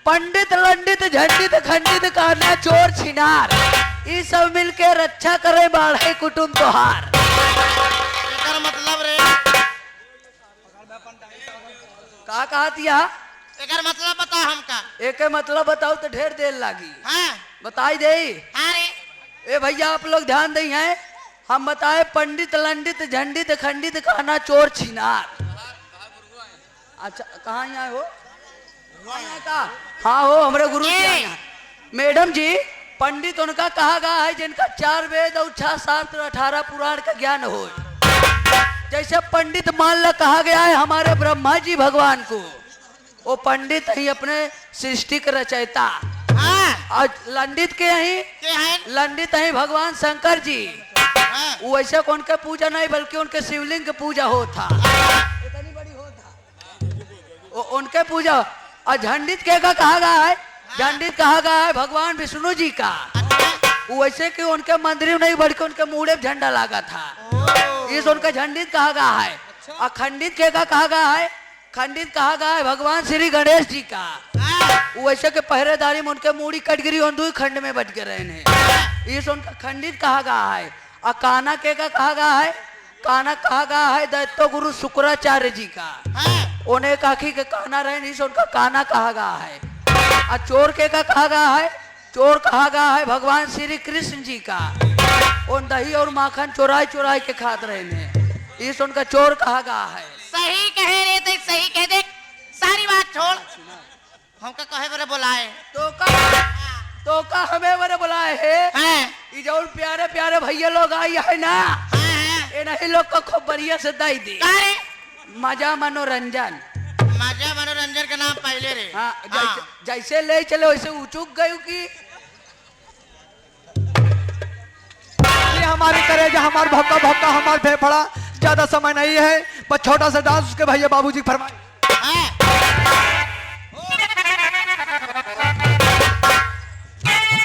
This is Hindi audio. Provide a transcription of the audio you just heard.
पंडित लंडित झंडित खंडित काना चोर छिनार ये सब मिलके रक्षा करे बाढ़े कुटुंब तोहार। एकर मतलब रे का कहा दिया? एकर मतलब बता हमका। एक मतलब बताओ तो ढेर देर लागी। हाँ बताई दे। हाँ रे ए भैया आप लोग ध्यान दें हैं, हम बताए पंडित लंडित झंडित खंडित कहना चोर छिनार। अच्छा कहाँ यहाँ हो? का हाँ हो हमारे गुरु जी आए हैं। मैडम जी पंडित उनका कहा गया है जिनका 4 वेद और 6 शास्त्र 18 पुराण का ज्ञान हो। जैसे पंडित मान ला कहा गया है हमारे ब्रह्मा जी भगवान को, वो पंडित ही अपने सृष्टि के रचयिता। हाँ और लंडित के ही के हैं? लंडित ही भगवान शंकर जी। हाँ वैसे को उनके पूजा नहीं बल्कि उनके शिवलिंग की पूजा होता। इतनी बड़ी होता उनके पूजा। और झंडित के का कहा गया है? झंडित कहा गया है भगवान विष्णु जी का। वैसे कि उनके मंदिर में नहीं बल्कि उनके मुड़े में झंडा लगा था, इस उनका झंडित कहा गया है। और खंडित के का कहा गया है? खंडित कहा गया है भगवान श्री गणेश जी का। वैसे के पहरेदारी में उनके मूड़ी कटगिरी और 2 खंड में बट के रहे, इस उनका खंडित कहा गया है। और काना के का कहा गया है? काना कहा गया है दैत्य गुरु शुक्राचार्य जी का। उन्हें काखी के काना रहे, इस उनका काना कहा गया है। और चोर के का कहा गया है? चोर कहा गया है भगवान श्री कृष्ण जी का। उन दही और माखन चोराई चोराई के खाते रहे, इस उनका चोर कहा गया है। सही कहे रे तो सही कह दे, सारी बात छोड़। हमका कहे बरे बुलाए तो का हमें बरे बुलाए है। ये जो प्यारे प्यारे भैया लोग आई है ना, ये नहीं लोग को खूब बढ़िया से दाई दी मजा मनोरंजन। मजा मनोरंजन का नाम पहले रे। हाँ जैसे ले चले वैसे उचुक गई कि ये हमारी करेजा हमार भक्का भक्का हमार फेफड़ा। ज्यादा समय नहीं है, बस छोटा सा डांस उसके भैया बाबूजी फरमाए।